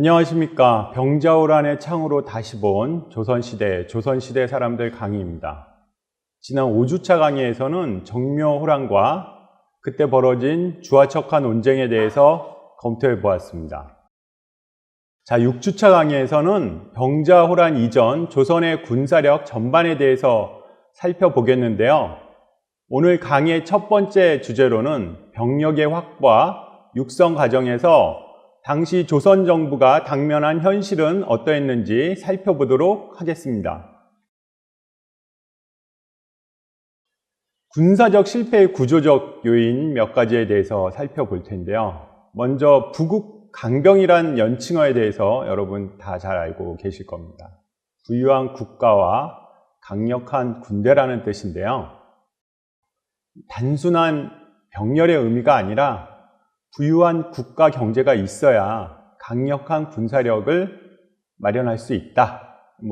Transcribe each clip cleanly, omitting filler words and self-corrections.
안녕하십니까. 병자호란의 창으로 다시 본 조선시대 사람들 강의입니다. 지난 5주차 강의에서는 정묘호란과 그때 벌어진 주화척화 논쟁에 대해서 검토해 보았습니다. 자, 6주차 강의에서는 병자호란 이전 조선의 군사력 전반에 대해서 살펴보겠는데요. 오늘 강의의 첫 번째 주제로는 병력의 확보와 육성 과정에서 당시 조선 정부가 당면한 현실은 어떠했는지 살펴보도록 하겠습니다. 군사적 실패의 구조적 요인 몇 가지에 대해서 살펴볼 텐데요. 먼저 부국 강병이란 연칭어에 대해서 여러분 다 잘 알고 계실 겁니다. 부유한 국가와 강력한 군대라는 뜻인데요. 단순한 병렬의 의미가 아니라 부유한 국가 경제가 있어야 강력한 군사력을 마련할 수 있다.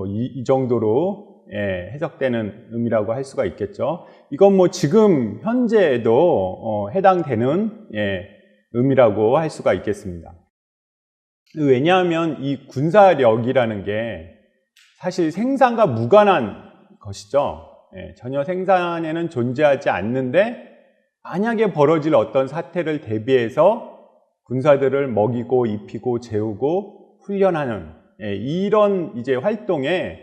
이 정도로 해석되는 의미라고 할 수가 있겠죠. 이건 지금 현재에도 해당되는 의미라고 할 수가 있겠습니다. 왜냐하면 이 군사력이라는 게 사실 생산과 무관한 것이죠. 전혀 생산에는 존재하지 않는데 만약에 벌어질 어떤 사태를 대비해서 군사들을 먹이고 입히고 재우고 훈련하는 이런 활동에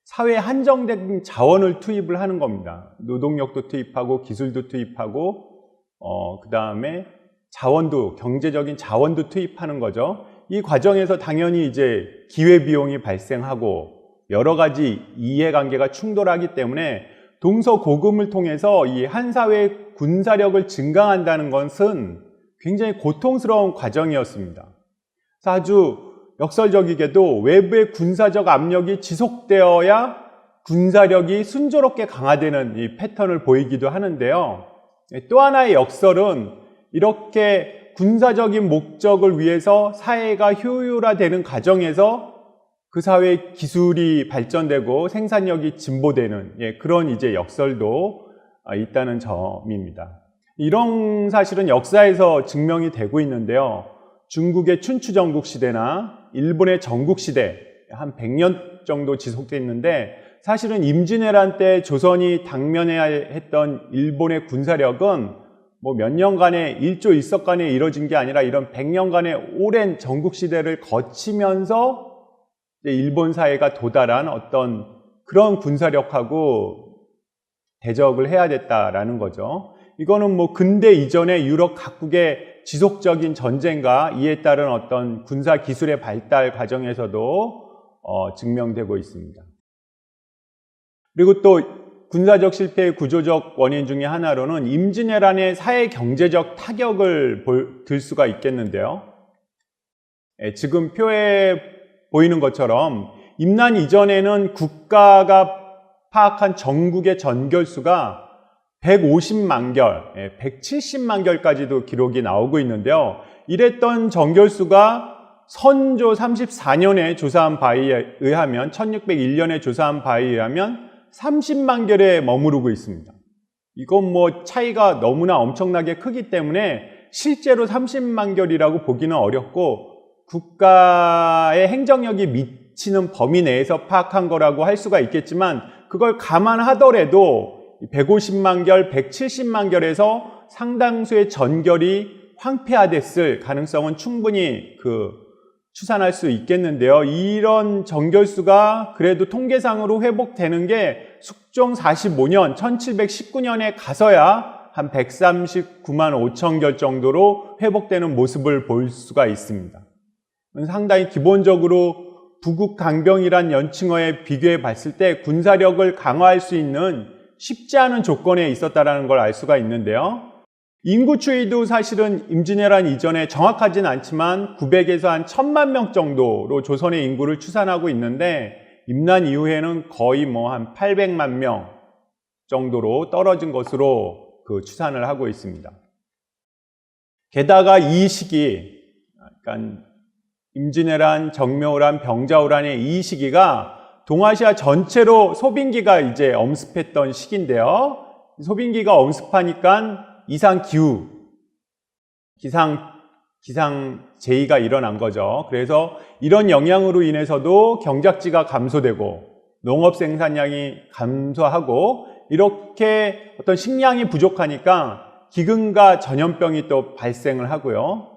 사회에 한정된 자원을 투입을 하는 겁니다. 노동력도 투입하고 기술도 투입하고 그 다음에 자원도 경제적인 자원도 투입하는 거죠. 이 과정에서 당연히 기회비용이 발생하고 여러 가지 이해관계가 충돌하기 때문에 동서고금을 통해서 이 한 사회의 군사력을 증강한다는 것은 굉장히 고통스러운 과정이었습니다. 아주 역설적이게도 외부의 군사적 압력이 지속되어야 군사력이 순조롭게 강화되는 이 패턴을 보이기도 하는데요. 또 하나의 역설은 이렇게 군사적인 목적을 위해서 사회가 효율화되는 과정에서 그 사회의 기술이 발전되고 생산력이 진보되는 그런 역설도 있다는 점입니다. 이런 사실은 역사에서 증명이 되고 있는데요. 중국의 춘추전국 시대나 일본의 전국 시대 한 100년 정도 지속됐는데 사실은 임진왜란 때 조선이 당면해야 했던 일본의 군사력은 몇 년간의 일조일석간에 이뤄진 게 아니라 이런 100년간의 오랜 전국 시대를 거치면서 일본 사회가 도달한 어떤 그런 군사력하고 대적을 해야 됐다라는 거죠. 이거는 근대 이전의 유럽 각국의 지속적인 전쟁과 이에 따른 어떤 군사 기술의 발달 과정에서도 증명되고 있습니다. 그리고 또 군사적 실패의 구조적 원인 중에 하나로는 임진왜란의 사회 경제적 타격을 들 수가 있겠는데요. 지금 표에 보이는 것처럼 임난 이전에는 국가가 파악한 전국의 전결수가 150만 결, 170만 결까지도 기록이 나오고 있는데요. 이랬던 전결수가 선조 34년에 조사한 바에 의하면 1601년에 조사한 바에 의하면 30만 결에 머무르고 있습니다. 이건 차이가 너무나 엄청나게 크기 때문에 실제로 30만 결이라고 보기는 어렵고 국가의 행정력이 미치는 범위 내에서 파악한 거라고 할 수가 있겠지만 그걸 감안하더라도 150만 결, 170만 결에서 상당수의 전결이 황폐화됐을 가능성은 충분히 추산할 수 있겠는데요. 이런 전결수가 그래도 통계상으로 회복되는 게 숙종 45년 1719년에 가서야 한 139만 5천 결 정도로 회복되는 모습을 볼 수가 있습니다. 상당히 기본적으로 부국 강병이란 연칭어에 비교해 봤을 때 군사력을 강화할 수 있는 쉽지 않은 조건에 있었다는 걸 알 수가 있는데요. 인구 추이도 사실은 임진왜란 이전에 정확하진 않지만 900에서 한 1000만 명 정도로 조선의 인구를 추산하고 있는데 임난 이후에는 거의 한 800만 명 정도로 떨어진 것으로 추산을 하고 있습니다. 게다가 이 시기, 그러니까 임진왜란, 정묘호란, 병자호란의 이 시기가 동아시아 전체로 소빙기가 엄습했던 시기인데요. 소빙기가 엄습하니까 이상기후, 기상 제의가 일어난 거죠. 그래서 이런 영향으로 인해서도 경작지가 감소되고 농업 생산량이 감소하고 이렇게 어떤 식량이 부족하니까 기근과 전염병이 또 발생을 하고요.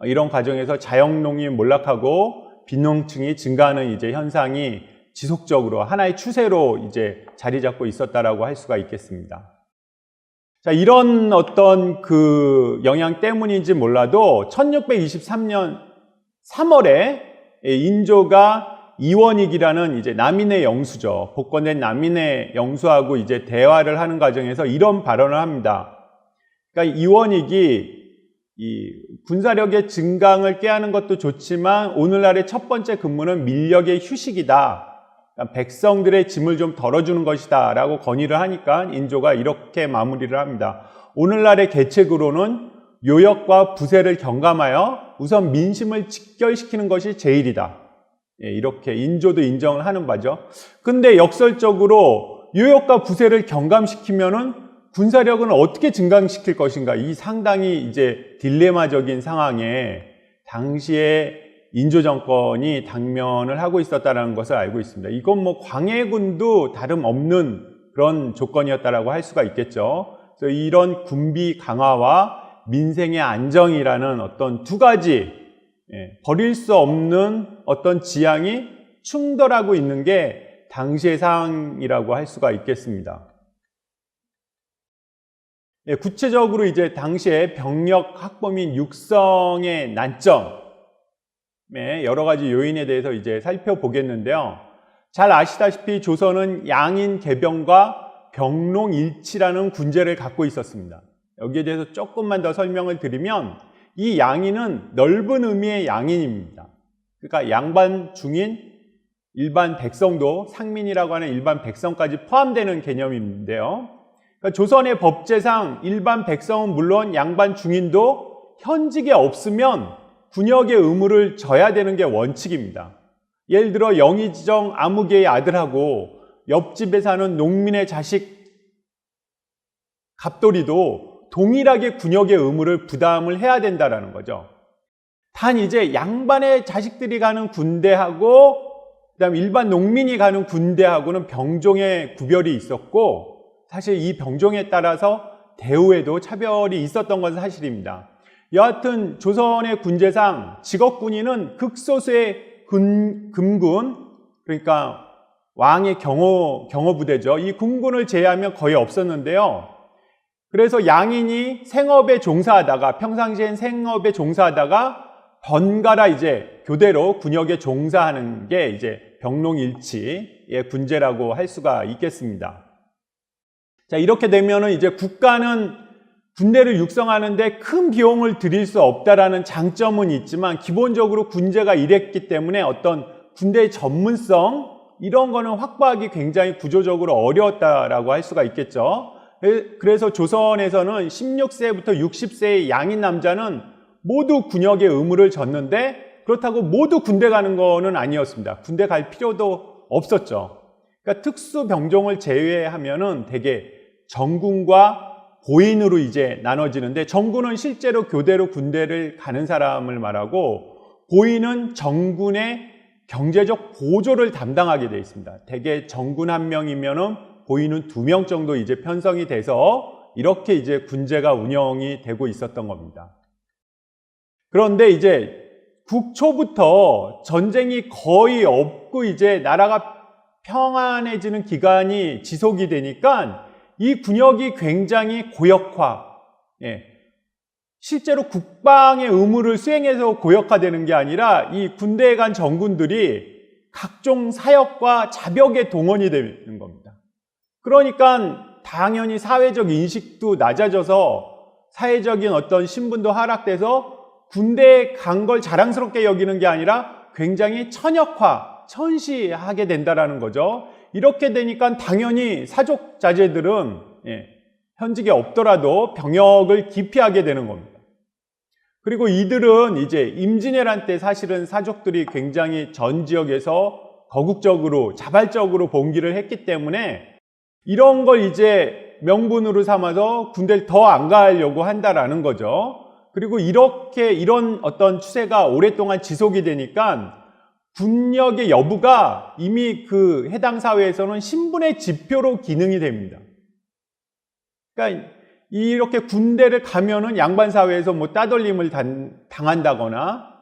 이런 과정에서 자영농이 몰락하고 빈농층이 증가하는 이제 현상이 지속적으로 하나의 추세로 이제 자리 잡고 있었다라고 할 수가 있겠습니다. 자, 이런 어떤 그 영향 때문인지 몰라도 1623년 3월에 인조가 이원익이라는 이제 남인의 영수죠. 복권된 남인의 영수하고 이제 대화를 하는 과정에서 이런 발언을 합니다. 그러니까 이원익이 이 군사력의 증강을 꾀하는 것도 좋지만 오늘날의 첫 번째 근무는 민력의 휴식이다. 그러니까 백성들의 짐을 좀 덜어주는 것이다 라고 건의를 하니까 인조가 이렇게 마무리를 합니다. 오늘날의 계책으로는 요역과 부세를 경감하여 우선 민심을 직결시키는 것이 제일이다. 이렇게 인조도 인정을 하는 바죠. 근데 역설적으로 요역과 부세를 경감시키면은 군사력은 어떻게 증강시킬 것인가? 이 상당히 이제 딜레마적인 상황에 당시에 인조 정권이 당면을 하고 있었다는 것을 알고 있습니다. 이건 뭐 광해군도 다름없는 그런 조건이었다라고 할 수가 있겠죠. 그래서 이런 군비 강화와 민생의 안정이라는 어떤 두 가지 버릴 수 없는 어떤 지향이 충돌하고 있는 게 당시의 상황이라고 할 수가 있겠습니다. 구체적으로 이제 당시의 병력 확보 및 육성의 난점의 여러 가지 요인에 대해서 이제 살펴보겠는데요. 잘 아시다시피 조선은 양인 개병과 병농일치라는 군제를 갖고 있었습니다. 여기에 대해서 조금만 더 설명을 드리면 이 양인은 넓은 의미의 양인입니다. 그러니까 양반, 중인, 일반 백성도 상민이라고 하는 일반 백성까지 포함되는 개념인데요. 그러니까 조선의 법제상 일반 백성은 물론 양반, 중인도 현직에 없으면 군역의 의무를 져야 되는 게 원칙입니다. 예를 들어 영의정 아무개의 아들하고 옆집에 사는 농민의 자식 갑돌이도 동일하게 군역의 의무를 부담을 해야 된다는 거죠. 단 이제 양반의 자식들이 가는 군대하고 그다음 일반 농민이 가는 군대하고는 병종의 구별이 있었고 사실 이 병종에 따라서 대우에도 차별이 있었던 건 사실입니다. 여하튼 조선의 군제상 직업군인은 극소수의 금군, 그러니까 왕의 경호부대죠. 이 군군을 제외하면 거의 없었는데요. 그래서 양인이 생업에 종사하다가 평상시엔 생업에 종사하다가 번갈아 이제 교대로 군역에 종사하는 게 이제 병농일치의 군제라고 할 수가 있겠습니다. 자, 이렇게 되면은 이제 국가는 군대를 육성하는데 큰 비용을 들일 수 없다라는 장점은 있지만 기본적으로 군제가 이랬기 때문에 어떤 군대의 전문성 이런 거는 확보하기 굉장히 구조적으로 어려웠다라고 할 수가 있겠죠. 그래서 조선에서는 16세부터 60세의 양인 남자는 모두 군역의 의무를 졌는데 그렇다고 모두 군대 가는 거는 아니었습니다. 군대 갈 필요도 없었죠. 그러니까 특수 병종을 제외하면은 대개 정군과 보인으로 이제 나눠지는데 정군은 실제로 교대로 군대를 가는 사람을 말하고 보인은 정군의 경제적 보조를 담당하게 되어 있습니다. 대개 정군 한 명이면은 보인은 2명 정도 이제 편성이 돼서 이렇게 이제 군제가 운영이 되고 있었던 겁니다. 그런데 이제 국초부터 전쟁이 거의 없고 이제 나라가 평안해지는 기간이 지속이 되니까 이 군역이 굉장히 고역화, 실제로 국방의 의무를 수행해서 고역화되는 게 아니라 이 군대에 간 정군들이 각종 사역과 자벽에 동원이 되는 겁니다. 그러니까 당연히 사회적 인식도 낮아져서 사회적인 어떤 신분도 하락돼서 군대에 간 걸 자랑스럽게 여기는 게 아니라 굉장히 천역화, 천시하게 된다라는 거죠. 이렇게 되니까 당연히 사족 자제들은 현직에 없더라도 병역을 기피하게 되는 겁니다. 그리고 이들은 이제 임진왜란 때 사실은 사족들이 굉장히 전 지역에서 거국적으로 자발적으로 봉기를 했기 때문에 이런 걸 이제 명분으로 삼아서 군대를 더 안 가려고 한다라는 거죠. 그리고 이런 어떤 추세가 오랫동안 지속이 되니까 군력의 여부가 이미 그 해당 사회에서는 신분의 지표로 기능이 됩니다. 그러니까 이렇게 군대를 가면은 양반 사회에서 뭐 따돌림을 당한다거나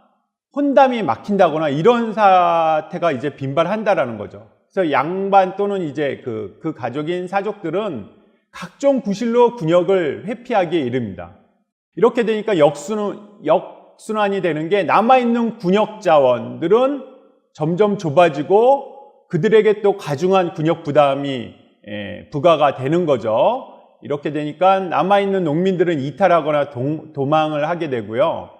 혼담이 막힌다거나 이런 사태가 이제 빈발한다라는 거죠. 그래서 양반 또는 이제 그 가족인 사족들은 각종 구실로 군역을 회피하기에 이릅니다. 이렇게 되니까 역순환이 되는 게 남아있는 군역 자원들은 점점 좁아지고 그들에게 또 가중한 군역 부담이 부과가 되는 거죠. 이렇게 되니까 남아있는 농민들은 이탈하거나 도망을 하게 되고요.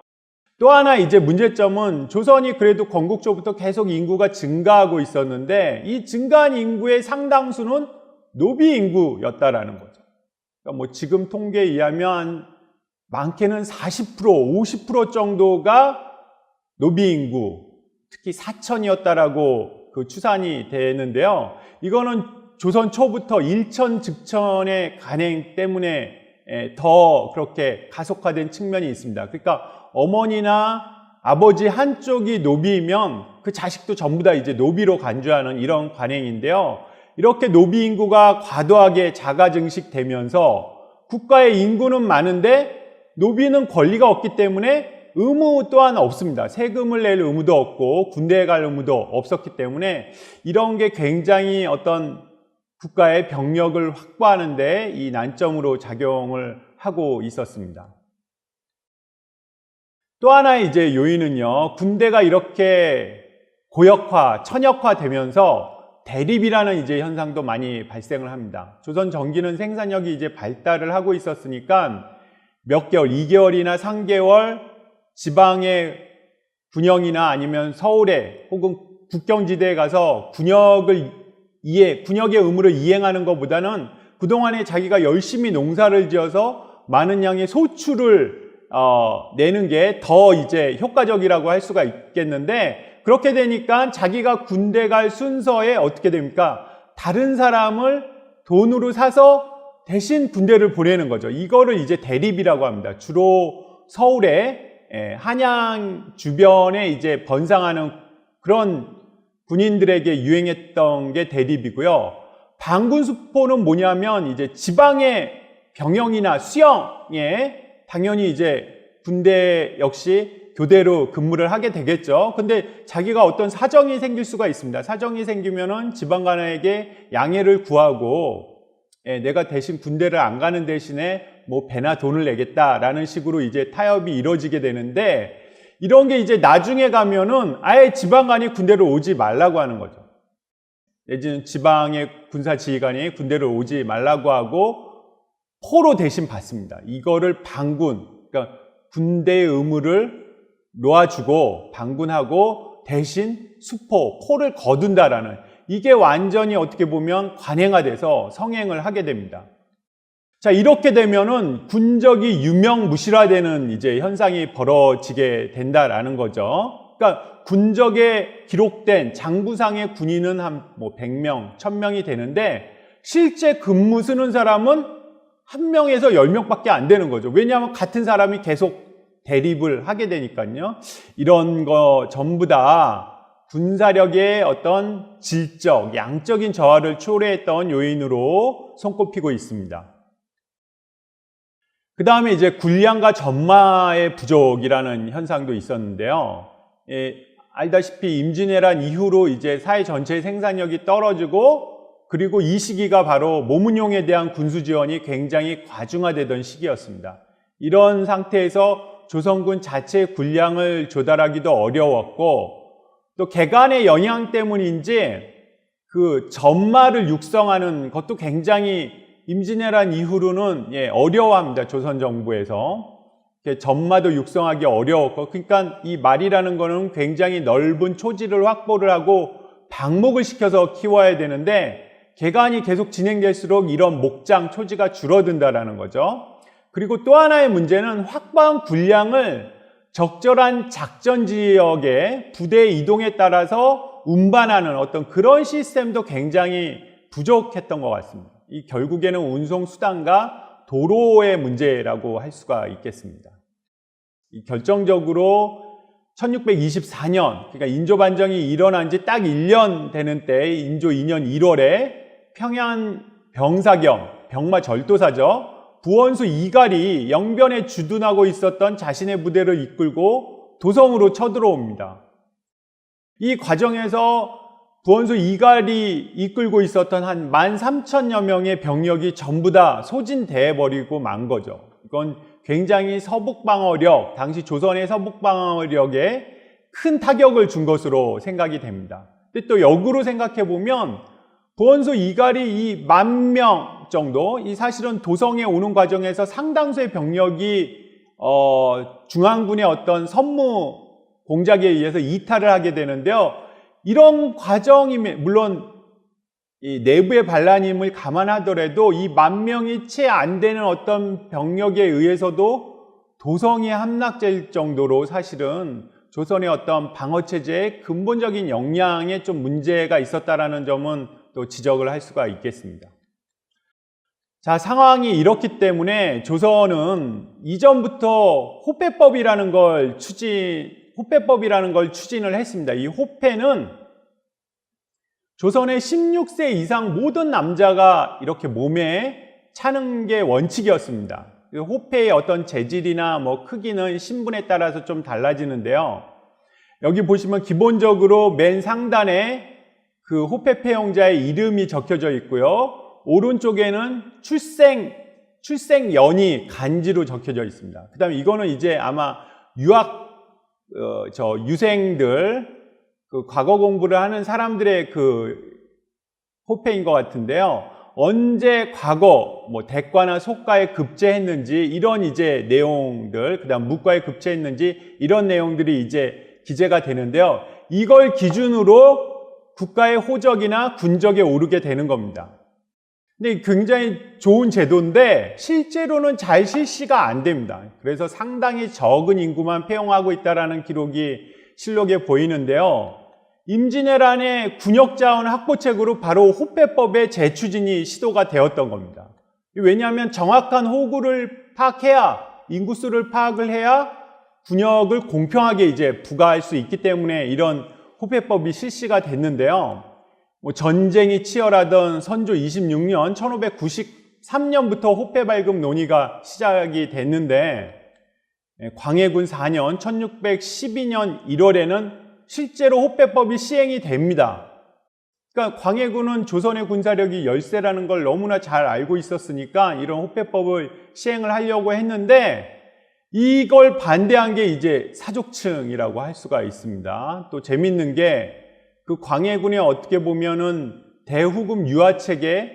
또 하나 이제 문제점은 조선이 그래도 건국 초부터 계속 인구가 증가하고 있었는데 이 증가한 인구의 상당수는 노비 인구였다라는 거죠. 그러니까 뭐 지금 통계에 의하면 많게는 40%, 50% 정도가 노비 인구, 특히 사천이었다라고 그 추산이 되는데요. 이거는 조선 초부터 일천 즉천의 간행 때문에 더 그렇게 가속화된 측면이 있습니다. 그러니까 어머니나 아버지 한쪽이 노비이면 그 자식도 전부 다 이제 노비로 간주하는 이런 관행인데요. 이렇게 노비 인구가 과도하게 자가 증식되면서 국가의 인구는 많은데 노비는 권리가 없기 때문에 의무 또한 없습니다. 세금을 낼 의무도 없고 군대에 갈 의무도 없었기 때문에 이런 게 굉장히 어떤 국가의 병력을 확보하는 데 이 난점으로 작용을 하고 있었습니다. 또 하나의 이제 요인은요, 군대가 이렇게 고역화, 천역화 되면서 대립이라는 이제 현상도 많이 발생을 합니다. 조선 전기는 생산력이 이제 발달을 하고 있었으니까 몇 개월, 2개월이나 3개월 지방의 군영이나 아니면 서울에 혹은 국경지대에 가서 군역의 의무를 이행하는 것보다는 그동안에 자기가 열심히 농사를 지어서 많은 양의 소출을 내는 게 더 이제 효과적이라고 할 수가 있겠는데, 그렇게 되니까 자기가 군대 갈 순서에 어떻게 됩니까? 다른 사람을 돈으로 사서 대신 군대를 보내는 거죠. 이거를 이제 대립이라고 합니다. 주로 서울에 한양 주변에 이제 번상하는 그런 군인들에게 유행했던 게 대립이고요. 방군수포는 뭐냐면 이제 지방의 병영이나 수영에 당연히 이제 군대 역시 교대로 근무를 하게 되겠죠. 근데 자기가 어떤 사정이 생길 수가 있습니다. 사정이 생기면은 지방관에게 양해를 구하고 내가 대신 군대를 안 가는 대신에 뭐 배나 돈을 내겠다라는 식으로 이제 타협이 이루어지게 되는데, 이런 게 이제 나중에 가면은 아예 지방관이 군대를 오지 말라고 하는 거죠. 내지는 지방의 군사지휘관이 군대를 오지 말라고 하고 포로 대신 받습니다. 이거를 방군, 그러니까 군대의 의무를 놓아주고 방군하고 대신 포를 거둔다라는, 이게 완전히 어떻게 보면 관행화돼서 성행을 하게 됩니다. 자, 이렇게 되면은 군적이 유명무실화되는 이제 현상이 벌어지게 된다라는 거죠. 그러니까 군적에 기록된 장부상의 군인은 한 100명, 1000명이 되는데 실제 근무 쓰는 사람은 1명에서 10명밖에 안 되는 거죠. 왜냐하면 같은 사람이 계속 대립을 하게 되니까요. 이런 거 전부 다 군사력의 어떤 질적, 양적인 저하를 초래했던 요인으로 손꼽히고 있습니다. 그 다음에 이제 군량과 전마의 부족이라는 현상도 있었는데요. 알다시피 임진왜란 이후로 이제 사회 전체의 생산력이 떨어지고, 그리고 이 시기가 바로 모문용에 대한 군수 지원이 굉장히 과중화되던 시기였습니다. 이런 상태에서 조선군 자체의 군량을 조달하기도 어려웠고, 또 개간의 영향 때문인지 그 전마를 육성하는 것도 굉장히 임진왜란 이후로는 어려워합니다. 조선 정부에서 전마도 육성하기 어려웠고, 그러니까 이 말이라는 거는 굉장히 넓은 초지를 확보를 하고 방목을 시켜서 키워야 되는데, 개간이 계속 진행될수록 이런 목장 초지가 줄어든다라는 거죠. 그리고 또 하나의 문제는 확보한 군량을 적절한 작전 지역의 부대 이동에 따라서 운반하는 어떤 그런 시스템도 굉장히 부족했던 것 같습니다. 이 결국에는 운송 수단과 도로의 문제라고 할 수가 있겠습니다. 결정적으로 1624년, 그러니까 인조 반정이 일어난 지 딱 1년 되는 때, 인조 2년 1월에 평양 병사겸, 병마 절도사죠. 부원수 이갈이 영변에 주둔하고 있었던 자신의 부대를 이끌고 도성으로 쳐들어옵니다. 이 과정에서 부원수 이갈이 이끌고 있었던 한 13,000여 명의 병력이 전부 다 소진돼 버리고 만 거죠. 이건 굉장히 서북방어력, 당시 조선의 서북방어력에 큰 타격을 준 것으로 생각이 됩니다. 근데 또 역으로 생각해 보면 부원수 이갈이 이 10,000명 정도, 이 사실은 도성에 오는 과정에서 상당수의 병력이 중앙군의 어떤 선무 공작에 의해서 이탈을 하게 되는데요. 이런 과정이 물론 이 내부의 반란임을 감안하더라도 이 10,000명이 채 안 되는 어떤 병력에 의해서도 도성이 함락될 정도로 사실은 조선의 어떤 방어체제의 근본적인 역량에 좀 문제가 있었다라는 점은 또 지적을 할 수가 있겠습니다. 자, 상황이 이렇기 때문에 조선은 이전부터 호패법이라는 걸 추진을 했습니다. 이 호패는 조선의 16세 이상 모든 남자가 이렇게 몸에 차는 게 원칙이었습니다. 호패의 어떤 재질이나 뭐 크기는 신분에 따라서 좀 달라지는데요. 여기 보시면 기본적으로 맨 상단에 그 호패 폐용자의 이름이 적혀져 있고요. 오른쪽에는 출생연이 간지로 적혀져 있습니다. 그 다음에 이거는 이제 아마 유생들, 그 과거 공부를 하는 사람들의 그 호패인 것 같은데요. 언제 과거, 뭐 대과나 속과에 급제했는지 이런 이제 내용들, 그 다음 무과에 급제했는지 이런 내용들이 이제 기재가 되는데요. 이걸 기준으로 국가의 호적이나 군적에 오르게 되는 겁니다. 근데 굉장히 좋은 제도인데 실제로는 잘 실시가 안 됩니다. 그래서 상당히 적은 인구만 폐용하고 있다는 기록이 실록에 보이는데요. 임진왜란의 군역자원 확보책으로 바로 호패법의 재추진이 시도가 되었던 겁니다. 왜냐하면 정확한 호구를 파악해야, 인구수를 파악을 해야 군역을 공평하게 이제 부과할 수 있기 때문에 이런 호패법이 실시가 됐는데요. 전쟁이 치열하던 선조 26년 1593년부터 호패 발급 논의가 시작이 됐는데 광해군 4년 1612년 1월에는 실제로 호패법이 시행이 됩니다. 그러니까 광해군은 조선의 군사력이 열세라는 걸 너무나 잘 알고 있었으니까 이런 호패법을 시행을 하려고 했는데 이걸 반대한 게 이제 사족층이라고 할 수가 있습니다. 또 재밌는 게 그 광해군에 어떻게 보면은 대후금 유화책에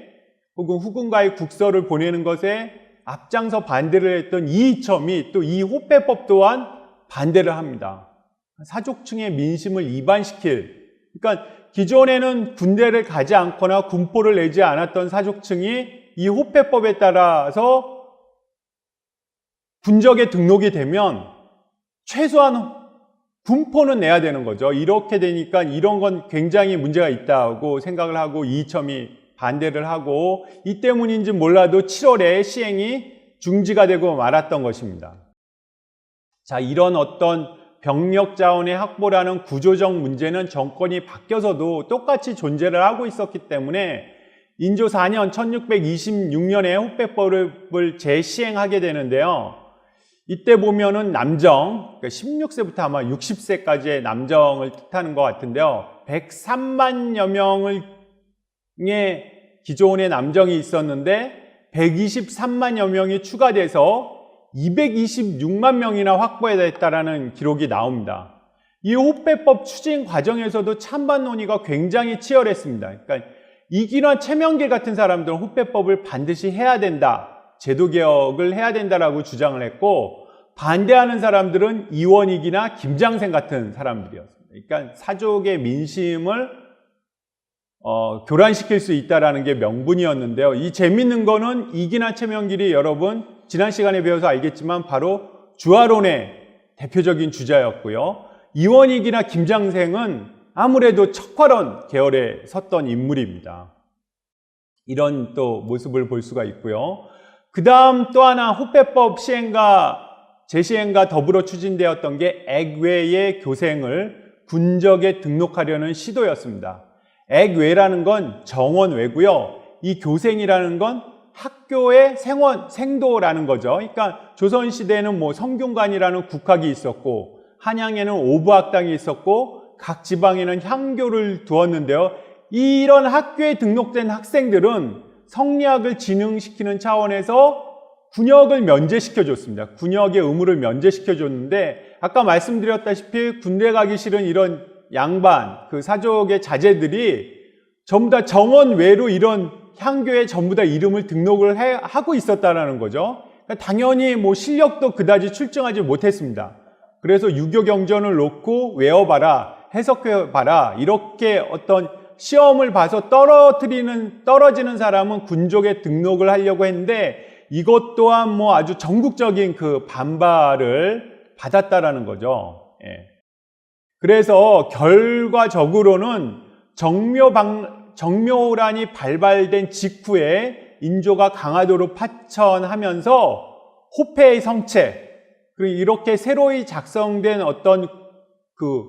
혹은 후금과의 국서를 보내는 것에 앞장서 반대를 했던 이이첨이 또 이 호패법 또한 반대를 합니다. 사족층의 민심을 이반시킬, 그러니까 기존에는 군대를 가지 않거나 군포를 내지 않았던 사족층이 이 호패법에 따라서 군적에 등록이 되면 최소한 군포는 내야 되는 거죠. 이렇게 되니까 이런 건 굉장히 문제가 있다고 생각을 하고 이이첨이 반대를 하고 이 때문인지 몰라도 7월에 시행이 중지가 되고 말았던 것입니다. 자, 이런 어떤 병력 자원의 확보라는 구조적 문제는 정권이 바뀌어서도 똑같이 존재를 하고 있었기 때문에 인조 4년 1626년에 호패법을 재시행하게 되는데요. 이때 보면은 남정, 그러니까 16세부터 아마 60세까지의 남정을 뜻하는 것 같은데요. 103만여 명의 기존의 남정이 있었는데 123만여 명이 추가돼서 226만 명이나 확보했다라는 기록이 나옵니다. 이 호패법 추진 과정에서도 찬반 논의가 굉장히 치열했습니다. 그러니까 이기나 최명길 같은 사람들은 호패법을 반드시 해야 된다, 제도개혁을 해야 된다라고 주장을 했고, 반대하는 사람들은 이원익이나 김장생 같은 사람들이었습니다. 그러니까 사족의 민심을 교란시킬 수 있다는 게 명분이었는데요. 이 재밌는 거는 이기나 최명길이 여러분 지난 시간에 배워서 알겠지만 바로 주화론의 대표적인 주자였고요. 이원익이나 김장생은 아무래도 척화론 계열에 섰던 인물입니다. 이런 또 모습을 볼 수가 있고요. 그 다음 또 하나 호패법 시행과 제시행과 더불어 추진되었던 게 액외의 교생을 군적에 등록하려는 시도였습니다. 액외라는 건 정원외고요. 이 교생이라는 건 학교의 생도라는 거죠. 그러니까 조선시대에는 뭐 성균관이라는 국학이 있었고, 한양에는 오부학당이 있었고, 각 지방에는 향교를 두었는데요. 이런 학교에 등록된 학생들은 성리학을 진흥시키는 차원에서 군역을 면제시켜줬습니다. 군역의 의무를 면제시켜줬는데, 아까 말씀드렸다시피 군대 가기 싫은 이런 양반, 그 사족의 자제들이 전부 다 정원 외로 이런 향교에 전부 다 이름을 등록을 하고 있었다는 거죠. 그러니까 당연히 뭐 실력도 그다지 출중하지 못했습니다. 그래서 유교경전을 놓고 외워봐라, 해석해봐라, 이렇게 어떤 시험을 봐서 떨어지는 사람은 군족에 등록을 하려고 했는데, 이것 또한 뭐 아주 전국적인 그 반발을 받았다라는 거죠. 예. 그래서 결과적으로는 정묘란이 발발된 직후에 인조가 강화도로 파천하면서 호패의 성체, 그리고 이렇게 새로이 작성된 어떤 그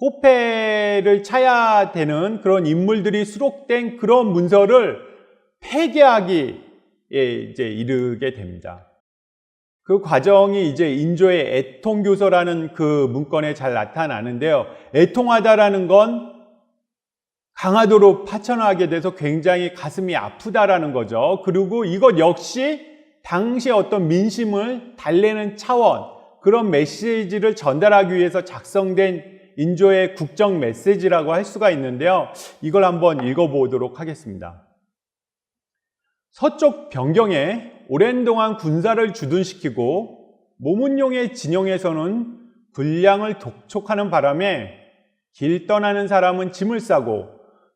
호패를 차야 되는 그런 인물들이 수록된 그런 문서를 폐기하기 이제 이르게 됩니다. 그 과정이 이제 인조의 애통교서라는 그 문건에 잘 나타나는데요. 애통하다라는 건 강화도로 파천하게 돼서 굉장히 가슴이 아프다라는 거죠. 그리고 이것 역시 당시의 어떤 민심을 달래는 차원, 그런 메시지를 전달하기 위해서 작성된 인조의 국정 메시지라고 할 수가 있는데요. 이걸 한번 읽어보도록 하겠습니다. 서쪽 변경에 오랜 동안 군사를 주둔시키고 모문용의 진영에서는 군량을 독촉하는 바람에 길 떠나는 사람은 짐을 싸고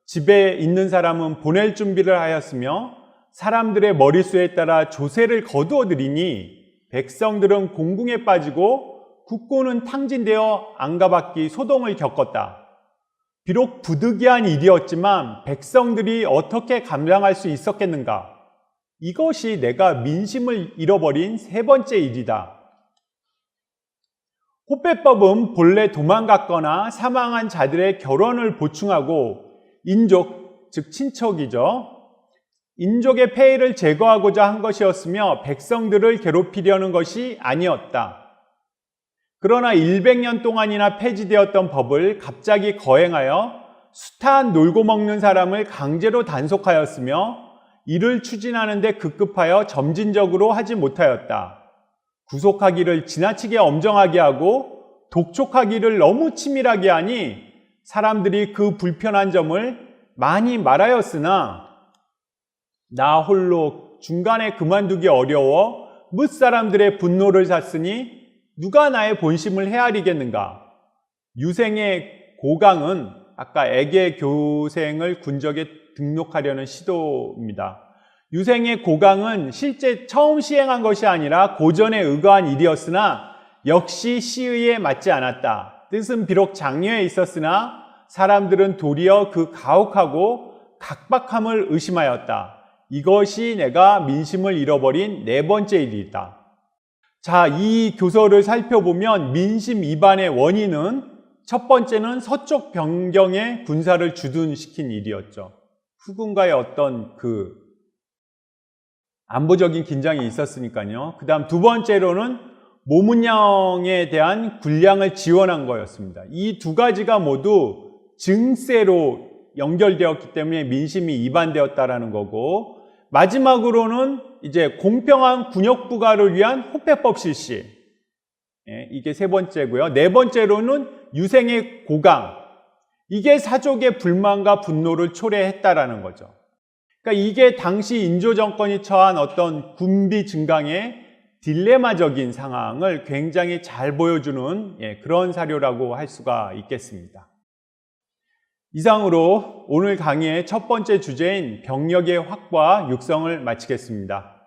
집에 있는 사람은 보낼 준비를 하였으며 사람들의 머릿수에 따라 조세를 거두어들이니 백성들은 공궁에 빠지고 국고는 탕진되어 안가받기 소동을 겪었다. 비록 부득이한 일이었지만 백성들이 어떻게 감당할 수 있었겠는가? 이것이 내가 민심을 잃어버린 세 번째 일이다. 호패법은 본래 도망갔거나 사망한 자들의 결혼을 보충하고 인족, 즉 친척이죠. 인족의 폐해를 제거하고자 한 것이었으며 백성들을 괴롭히려는 것이 아니었다. 그러나 100년 동안이나 폐지되었던 법을 갑자기 거행하여 숱한 놀고 먹는 사람을 강제로 단속하였으며 이를 추진하는 데 급급하여 점진적으로 하지 못하였다. 구속하기를 지나치게 엄정하게 하고 독촉하기를 너무 치밀하게 하니 사람들이 그 불편한 점을 많이 말하였으나 나 홀로 중간에 그만두기 어려워 뭇사람들의 분노를 샀으니 누가 나의 본심을 헤아리겠는가? 유생의 고강은 아까 애계 교생을 군적에 등록하려는 시도입니다. 유생의 고강은 실제 처음 시행한 것이 아니라 고전에 의거한 일이었으나 역시 시의에 맞지 않았다. 뜻은 비록 장려에 있었으나 사람들은 도리어 그 가혹하고 각박함을 의심하였다. 이것이 내가 민심을 잃어버린 네 번째 일이다. 자, 이 교서를 살펴보면 민심 이반의 원인은 첫 번째는 서쪽 변경에 군사를 주둔시킨 일이었죠. 후군과의 어떤 그 안보적인 긴장이 있었으니까요. 그 다음 두 번째로는 모문양에 대한 군량을 지원한 거였습니다. 이 두 가지가 모두 증세로 연결되었기 때문에 민심이 이반되었다라는 거고, 마지막으로는 이제 공평한 군역 부과를 위한 호패법 실시. 이게 세 번째고요. 네 번째로는 유생의 고강. 이게 사족의 불만과 분노를 초래했다라는 거죠. 그러니까 이게 당시 인조 정권이 처한 어떤 군비 증강의 딜레마적인 상황을 굉장히 잘 보여주는 그런 사료라고 할 수가 있겠습니다. 이상으로 오늘 강의의 첫 번째 주제인 병력의 확보와 육성을 마치겠습니다.